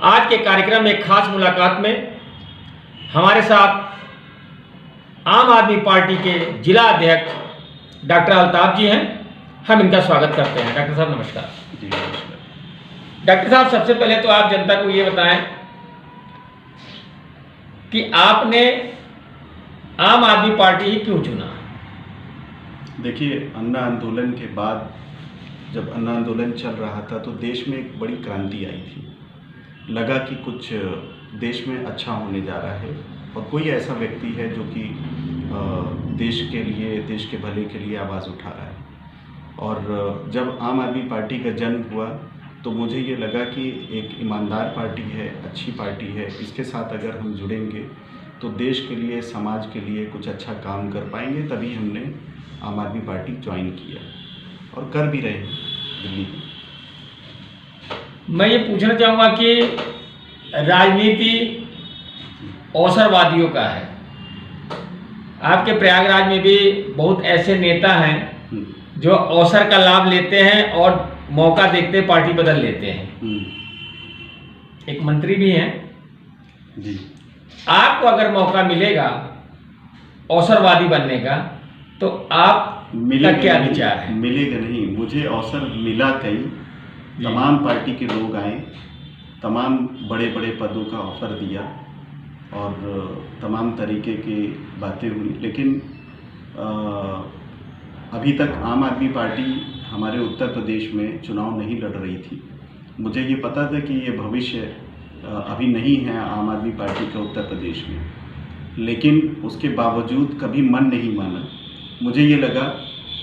आज के कार्यक्रम में खास मुलाकात में हमारे साथ आम आदमी पार्टी के जिला अध्यक्ष डॉक्टर अल्ताफ जी हैं। हम इनका स्वागत करते हैं। डॉक्टर साहब नमस्कार। जी नमस्कार। डॉक्टर साहब, सबसे पहले तो आप जनता को ये बताएं कि आपने आम आदमी पार्टी ही क्यों चुना? देखिए, अन्ना आंदोलन के बाद जब अन्ना आंदोलन चल रहा था तो देश में एक बड़ी क्रांति आई थी। लगा कि कुछ देश में अच्छा होने जा रहा है और कोई ऐसा व्यक्ति है जो कि देश के लिए, देश के भले के लिए आवाज़ उठा रहा है। और जब आम आदमी पार्टी का जन्म हुआ तो मुझे ये लगा कि एक ईमानदार पार्टी है, अच्छी पार्टी है, इसके साथ अगर हम जुड़ेंगे तो देश के लिए, समाज के लिए कुछ अच्छा काम कर पाएंगे। तभी हमने आम आदमी पार्टी ज्वाइन किया और कर भी रहे हैं दिल्ली में। मैं ये पूछना चाहूँगा कि राजनीति अवसरवादियों का है। आपके प्रयागराज में भी बहुत ऐसे नेता हैं जो अवसर का लाभ लेते हैं और मौका देखते पार्टी बदल लेते हैं। एक मंत्री भी हैं जी। आपको अगर मौका मिलेगा अवसरवादी बनने का तो आप का क्या विचार है? मिलेगा नहीं, मुझे अवसर मिला। कई तमाम पार्टी के लोग आए, तमाम बड़े बड़े पदों का ऑफर दिया और तमाम तरीके की बातें हुई, लेकिन अभी तक आम आदमी पार्टी हमारे उत्तर प्रदेश में चुनाव नहीं लड़ रही थी। मुझे ये पता था कि ये भविष्य अभी नहीं है आम आदमी पार्टी का उत्तर प्रदेश में, लेकिन उसके बावजूद कभी मन नहीं माना। मुझे ये लगा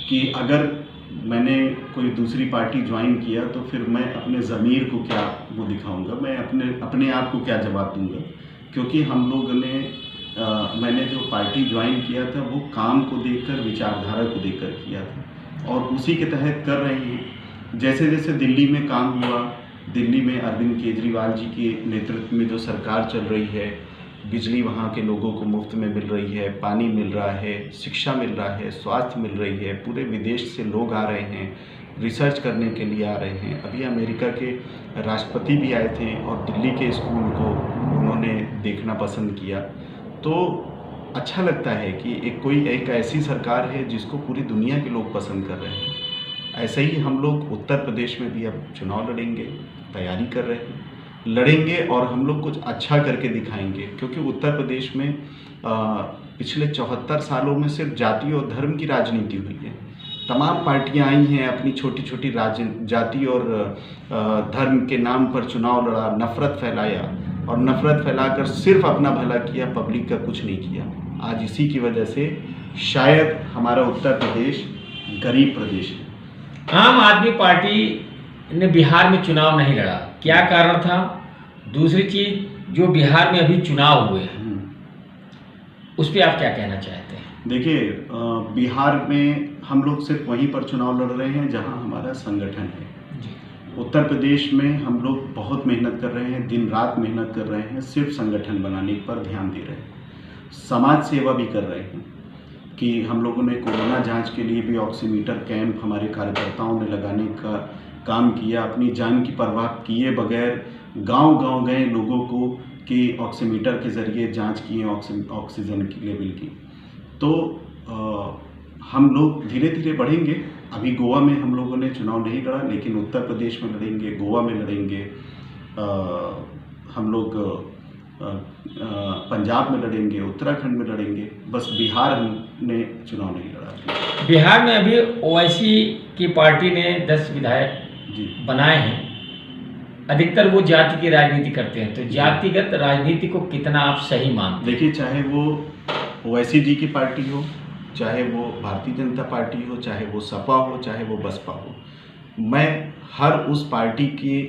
कि अगर मैंने कोई दूसरी पार्टी ज्वाइन किया तो फिर मैं अपने ज़मीर को क्या वो दिखाऊंगा, मैं अपने आप को क्या जवाब दूंगा, क्योंकि हम लोग ने मैंने जो पार्टी ज्वाइन किया था वो काम को देखकर, विचारधारा को देखकर किया था और उसी के तहत कर रहे हैं। जैसे जैसे दिल्ली में काम हुआ, दिल्ली में अरविंद केजरीवाल जी के नेतृत्व में जो सरकार चल रही है, बिजली वहाँ के लोगों को मुफ्त में मिल रही है, पानी मिल रहा है, शिक्षा मिल रहा है, स्वास्थ्य मिल रही है, पूरे विदेश से लोग आ रहे हैं, रिसर्च करने के लिए आ रहे हैं। अभी अमेरिका के राष्ट्रपति भी आए थे और दिल्ली के स्कूल को उन्होंने देखना पसंद किया। तो अच्छा लगता है कि एक ऐसी सरकार है जिसको पूरी दुनिया के लोग पसंद कर रहे हैं। ऐसे ही हम लोग उत्तर प्रदेश में भी अब चुनाव लड़ेंगे, तैयारी कर रहे हैं, लड़ेंगे और हम लोग कुछ अच्छा करके दिखाएंगे, क्योंकि उत्तर प्रदेश में पिछले 74 सालों में सिर्फ जाति और धर्म की राजनीति हुई है। तमाम पार्टियां आई हैं, अपनी छोटी छोटी जाति और धर्म के नाम पर चुनाव लड़ा, नफरत फैलाया और नफरत फैलाकर सिर्फ अपना भला किया, पब्लिक का कुछ नहीं किया। आज इसी की वजह से शायद हमारा उत्तर प्रदेश गरीब प्रदेश है। आम आदमी पार्टी ने बिहार में चुनाव नहीं लड़ा, क्या कारण था? दूसरी चीज, जो बिहार में अभी चुनाव हुए हैं उस पर आप क्या कहना चाहते हैं? देखिए, बिहार में हम लोग सिर्फ वहीं पर चुनाव लड़ रहे हैं जहां हमारा संगठन है। उत्तर प्रदेश में हम लोग बहुत मेहनत कर रहे हैं, दिन रात मेहनत कर रहे हैं, सिर्फ संगठन बनाने पर ध्यान दे रहे हैं। समाज सेवा भी कर रहे हैं कि हम लोगों ने कोरोना जांच के लिए भी ऑक्सीमीटर कैंप हमारे कार्यकर्ताओं ने लगाने का काम किया। अपनी जान की परवाह किए बगैर गांव-गांव गए लोगों को कि ऑक्सीमीटर के ज़रिए जांच किए ऑक्सीजन की लेवल की। तो हम लोग धीरे धीरे बढ़ेंगे। अभी गोवा में हम लोगों ने चुनाव नहीं लड़ा, लेकिन उत्तर प्रदेश में लड़ेंगे, गोवा में लड़ेंगे, हम लोग पंजाब में लड़ेंगे, उत्तराखंड में लड़ेंगे। बस बिहार हमने चुनाव नहीं लड़ा। बिहार में अभी ओवैसी की पार्टी ने 10 विधायक बनाए हैं। अधिकतर वो जाति की राजनीति करते हैं, तो जातिगत राजनीति को कितना आप सही मानते हैं? देखिए, चाहे वो ओवैसी जी की पार्टी हो, चाहे वो भारतीय जनता पार्टी हो, चाहे वो सपा हो, चाहे वो बसपा हो, मैं हर उस पार्टी की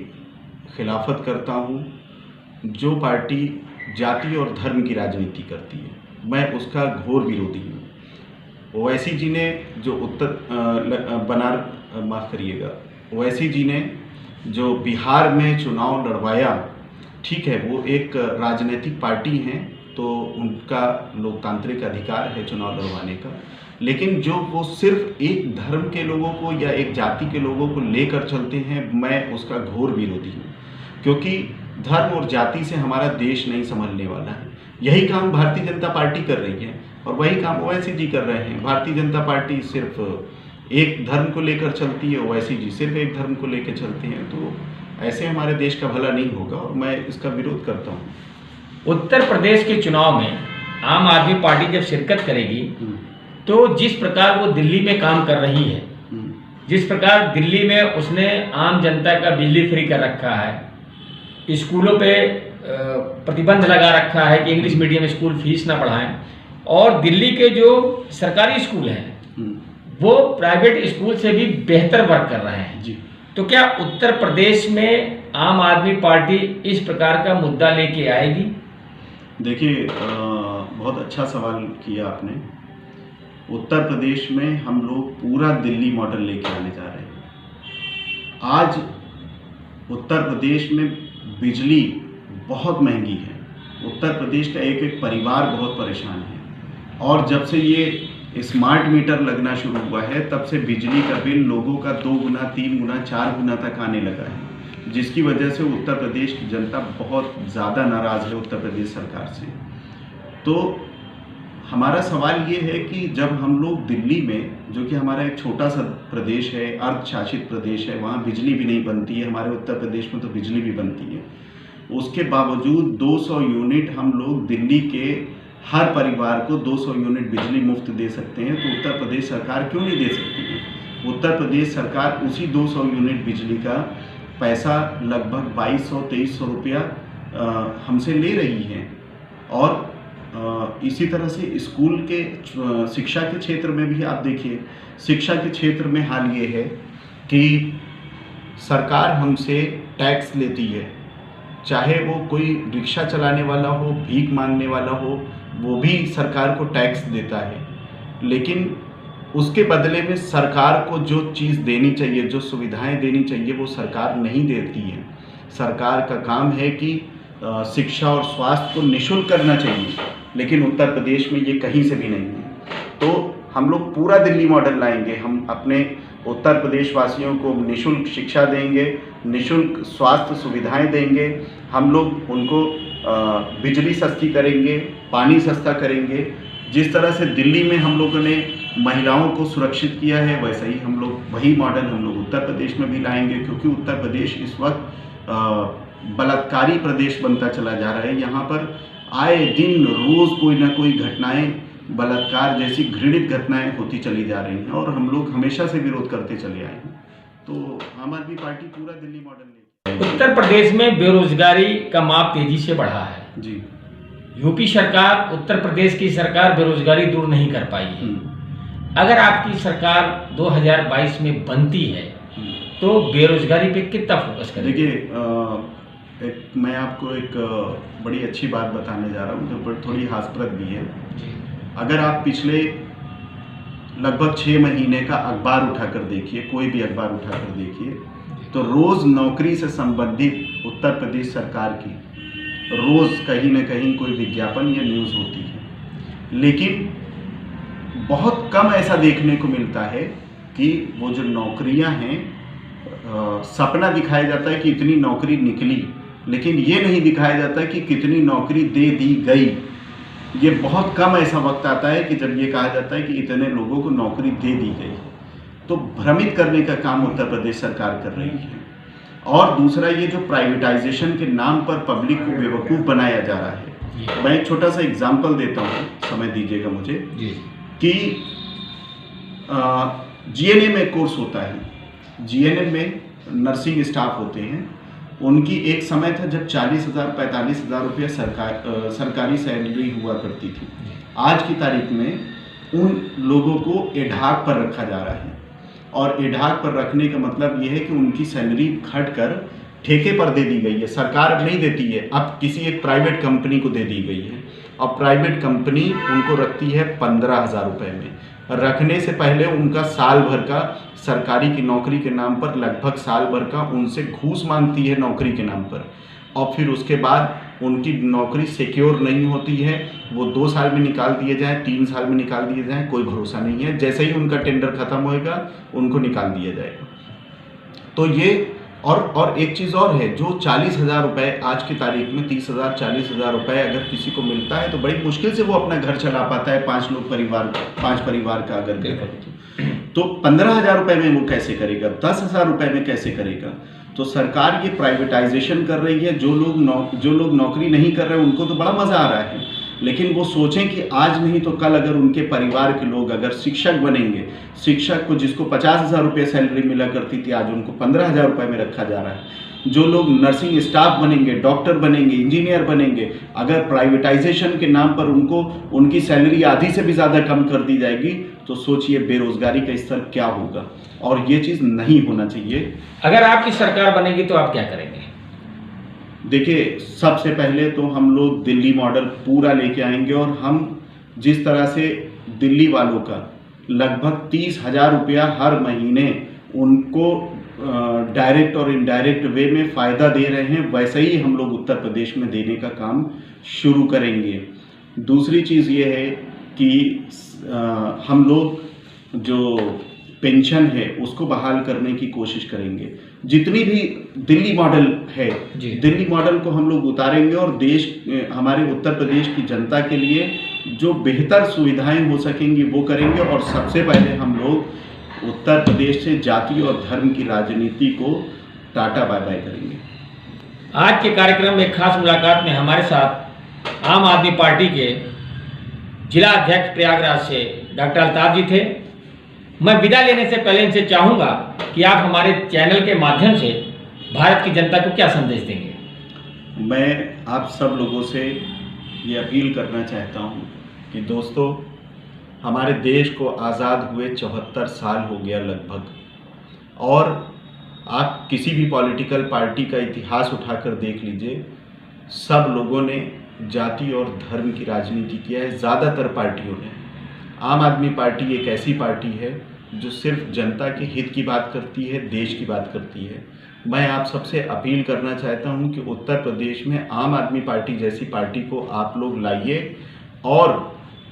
खिलाफत करता हूँ जो पार्टी जाति और धर्म की राजनीति करती है। मैं उसका घोर विरोधी हूँ। ओवैसी जी ने जो ओवैसी जी ने जो बिहार में चुनाव लड़वाया, ठीक है, वो एक राजनीतिक पार्टी हैं तो उनका लोकतांत्रिक अधिकार है चुनाव लड़वाने का, लेकिन जो वो सिर्फ एक धर्म के लोगों को या एक जाति के लोगों को लेकर चलते हैं, मैं उसका घोर विरोधी हूँ। क्योंकि धर्म और जाति से हमारा देश नहीं संभलने वाला है। यही काम भारतीय जनता पार्टी कर रही है और वही काम ओवैसी जी कर रहे हैं। भारतीय जनता पार्टी सिर्फ एक धर्म को लेकर चलती है, ओवैसी जी सिर्फ एक धर्म को लेकर चलते हैं। तो ऐसे हमारे देश का भला नहीं होगा और मैं इसका विरोध करता हूँ। उत्तर प्रदेश के चुनाव में आम आदमी पार्टी जब शिरकत करेगी तो जिस प्रकार वो दिल्ली में काम कर रही है, जिस प्रकार दिल्ली में उसने आम जनता का बिजली फ्री कर रखा है, स्कूलों पे प्रतिबंध लगा रखा है कि इंग्लिश मीडियम स्कूल फीस ना बढ़ाएं, और दिल्ली के जो सरकारी स्कूल हैं वो प्राइवेट स्कूल से भी बेहतर वर्क कर रहे हैं जी। तो क्या उत्तर प्रदेश में आम आदमी पार्टी इस प्रकार का मुद्दा लेके आएगी? देखिए, बहुत अच्छा सवाल किया आपने। उत्तर प्रदेश में हम लोग पूरा दिल्ली मॉडल लेके आने जा रहे हैं। आज उत्तर प्रदेश में बिजली बहुत महंगी है। उत्तर प्रदेश का एक एक परिवार बहुत परेशान है और जब से ये स्मार्ट मीटर लगना शुरू हुआ है तब से बिजली का बिल लोगों का 2 गुना, 3 गुना, 4 गुना तक आने लगा है, जिसकी वजह से उत्तर प्रदेश की जनता बहुत ज़्यादा नाराज़ है उत्तर प्रदेश सरकार से। तो हमारा सवाल ये है कि जब हम लोग दिल्ली में, जो कि हमारा एक छोटा सा प्रदेश है, अर्ध शासित प्रदेश है, वहाँ बिजली भी नहीं बनती है, हमारे उत्तर प्रदेश में तो बिजली भी बनती है, उसके बावजूद 200 यूनिट हम लोग दिल्ली के हर परिवार को 200 यूनिट बिजली मुफ्त दे सकते हैं, तो उत्तर प्रदेश सरकार क्यों नहीं दे सकती है? उत्तर प्रदेश सरकार उसी 200 यूनिट बिजली का पैसा लगभग 2200-2300 रुपया हमसे ले रही है। और इसी तरह से स्कूल के शिक्षा के क्षेत्र में भी आप देखिए, शिक्षा के क्षेत्र में हाल ये है कि सरकार हमसे टैक्स लेती है, चाहे वो कोई रिक्शा चलाने वाला हो, भीख मांगने वाला हो, वो भी सरकार को टैक्स देता है, लेकिन उसके बदले में सरकार को जो चीज़ देनी चाहिए, जो सुविधाएं देनी चाहिए, वो सरकार नहीं देती है। सरकार का काम है कि शिक्षा और स्वास्थ्य को निःशुल्क करना चाहिए, लेकिन उत्तर प्रदेश में ये कहीं से भी नहीं है। तो हम लोग पूरा दिल्ली मॉडल लाएंगे, हम अपने उत्तर प्रदेश वासियों को निःशुल्क शिक्षा देंगे, निःशुल्क स्वास्थ्य सुविधाएं देंगे, हम लोग उनको बिजली सस्ती करेंगे, पानी सस्ता करेंगे। जिस तरह से दिल्ली में हम लोगों ने महिलाओं को सुरक्षित किया है, वैसे ही हम लोग वही मॉडल हम लोग उत्तर प्रदेश में भी लाएंगे, क्योंकि उत्तर प्रदेश इस वक्त बलात्कारी प्रदेश बनता चला जा रहा है। यहाँ पर आए दिन रोज़ कोई ना कोई घटनाएं, बलात्कार जैसी घृणित घटनाएं होती चली जा रही हैं और हम लोग हमेशा से विरोध करते चले आए हैं। तो आम आदमी पार्टी पूरा दिल्ली मॉडल लेगी। उत्तर प्रदेश में बेरोजगारी का माप तेजी से बढ़ा है जी। यूपी सरकार, उत्तर प्रदेश की सरकार बेरोजगारी दूर नहीं कर पाई है। अगर आपकी सरकार 2022 में बनती है तो बेरोजगारी पे कितना फोकस करेगी? देखिए, मैं आपको एक बड़ी अच्छी बात बताने जा रहा हूँ जो थोड़ी हास्यप्रद भी है। अगर आप पिछले लगभग 6 महीने का अखबार उठाकर देखिए, कोई भी अखबार उठाकर देखिए, तो रोज़ नौकरी से संबंधित उत्तर प्रदेश सरकार की रोज़ कहीं न कहीं कोई विज्ञापन या न्यूज़ होती है, लेकिन बहुत कम ऐसा देखने को मिलता है कि वो जो नौकरियां हैं, सपना दिखाया जाता है कि इतनी नौकरी निकली, लेकिन ये नहीं दिखाया जाता कि कितनी नौकरी दे दी गई। ये बहुत कम ऐसा वक्त आता है कि जब ये कहा जाता है कि इतने लोगों को नौकरी दे दी गई। तो भ्रमित करने का काम उत्तर प्रदेश सरकार कर रही है। और दूसरा, ये जो प्राइवेटाइजेशन के नाम पर पब्लिक को बेवकूफ़ बनाया जा रहा है। मैं एक छोटा सा एग्जाम्पल देता हूँ, समय दीजिएगा मुझे, कि जीएनएम में कोर्स होता है, जीएनएम में नर्सिंग स्टाफ होते हैं, उनकी एक समय था जब 40,000-45,000 रुपये सरकारी सैलरी हुआ करती थी। आज की तारीख में उन लोगों को एढाक पर रखा जा रहा है, और एढाक पर रखने का मतलब ये है कि उनकी सैलरी घटकर ठेके पर दे दी गई है। सरकार अब नहीं देती है, अब किसी एक प्राइवेट कंपनी को दे दी गई है, और प्राइवेट कंपनी उनको रखती है 15,000 रुपये में। रखने से पहले उनका साल भर का सरकारी की नौकरी के नाम पर लगभग साल भर का उनसे घूस मांगती है नौकरी के नाम पर, और फिर उसके बाद उनकी नौकरी सिक्योर नहीं होती है। वो 2 साल में निकाल दिए जाएँ, 3 साल में निकाल दिए जाएँ, कोई भरोसा नहीं है। जैसे ही उनका टेंडर खत्म होएगा उनको निकाल दिया जाएगा। तो ये और एक चीज़ और है, जो 40,000 रुपये आज की तारीख में 30,000 40,000 रुपये अगर किसी को मिलता है तो बड़ी मुश्किल से वो अपना घर चला पाता है, 5 परिवार का अगर घर तो 15,000 रुपये में वो कैसे करेगा, 10,000 रुपये में कैसे करेगा। तो सरकार ये प्राइवेटाइजेशन कर रही है। जो लोग नौकरी नहीं कर रहे हैं उनको तो बड़ा मज़ा आ रहा है, लेकिन वो सोचें कि आज नहीं तो कल अगर उनके परिवार के लोग अगर शिक्षक बनेंगे, शिक्षक को जिसको 50,000 रुपये सैलरी मिला करती थी आज उनको 15,000 रुपये में रखा जा रहा है। जो लोग नर्सिंग स्टाफ बनेंगे, डॉक्टर बनेंगे, इंजीनियर बनेंगे, अगर प्राइवेटाइजेशन के नाम पर उनको उनकी सैलरी आधी से भी ज़्यादा कम कर दी जाएगी तो सोचिए बेरोजगारी का स्तर क्या होगा, और ये चीज़ नहीं होना चाहिए। अगर आपकी सरकार बनेगी तो आप क्या करेंगे? देखिए, सबसे पहले तो हम लोग दिल्ली मॉडल पूरा लेके आएंगे, और हम जिस तरह से दिल्ली वालों का लगभग 30,000 रुपया हर महीने उनको डायरेक्ट और इनडायरेक्ट वे में फ़ायदा दे रहे हैं, वैसे ही हम लोग उत्तर प्रदेश में देने का काम शुरू करेंगे। दूसरी चीज़ ये है कि हम लोग जो पेंशन है उसको बहाल करने की कोशिश करेंगे। जितनी भी दिल्ली मॉडल है, दिल्ली मॉडल को हम लोग उतारेंगे और हमारे उत्तर प्रदेश की जनता के लिए जो बेहतर सुविधाएं हो सकेंगी वो करेंगे। और सबसे पहले हम लोग उत्तर प्रदेश से जाति और धर्म की राजनीति को टाटा बाय बाय करेंगे। आज के कार्यक्रम में खास मुलाकात में हमारे साथ आम आदमी पार्टी के जिला अध्यक्ष प्रयागराज से डॉक्टर अल्ताफ जी थे। मैं विदा लेने से पहले इनसे चाहूँगा कि आप हमारे चैनल के माध्यम से भारत की जनता को क्या संदेश देंगे? मैं आप सब लोगों से ये अपील करना चाहता हूँ कि दोस्तों, हमारे देश को आज़ाद हुए 74 साल हो गया लगभग, और आप किसी भी पॉलिटिकल पार्टी का इतिहास उठाकर देख लीजिए, सब लोगों ने जाति और धर्म की राजनीति किया है, ज़्यादातर पार्टियों ने। आम आदमी पार्टी एक ऐसी पार्टी है जो सिर्फ जनता के हित की बात करती है, देश की बात करती है। मैं आप सबसे अपील करना चाहता हूं कि उत्तर प्रदेश में आम आदमी पार्टी जैसी पार्टी को आप लोग लाइए और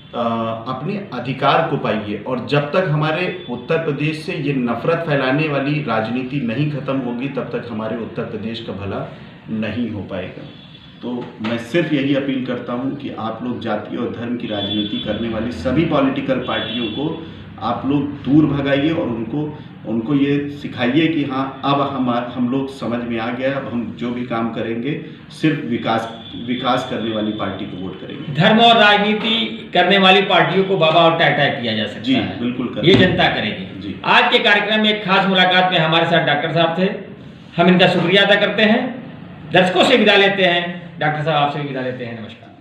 अपने अधिकार को पाइए। और जब तक हमारे उत्तर प्रदेश से ये नफरत फैलाने वाली राजनीति नहीं खत्म होगी तब तक हमारे उत्तर प्रदेश का भला नहीं हो पाएगा। तो मैं सिर्फ यही अपील करता हूं कि आप लोग जाति और धर्म की राजनीति करने वाली सभी पॉलिटिकल पार्टियों को आप लोग दूर भगाइए और उनको ये सिखाइए कि हाँ, अब हम लोग समझ में आ गया, अब हम जो भी काम करेंगे सिर्फ विकास करने वाली पार्टी को वोट करेंगे। धर्म और राजनीति करने वाली पार्टियों को बाबा और टाटा किया जा सकता है। जी बिल्कुल ये जनता करेगी जी। आज के कार्यक्रम में एक खास मुलाकात में हमारे साथ डॉक्टर साहब थे, हम इनका शुक्रिया अदा करते हैं। दर्शकों से विदा लेते हैं, डॉक्टर साहब आपसे भी विदा लेते हैं। नमस्कार।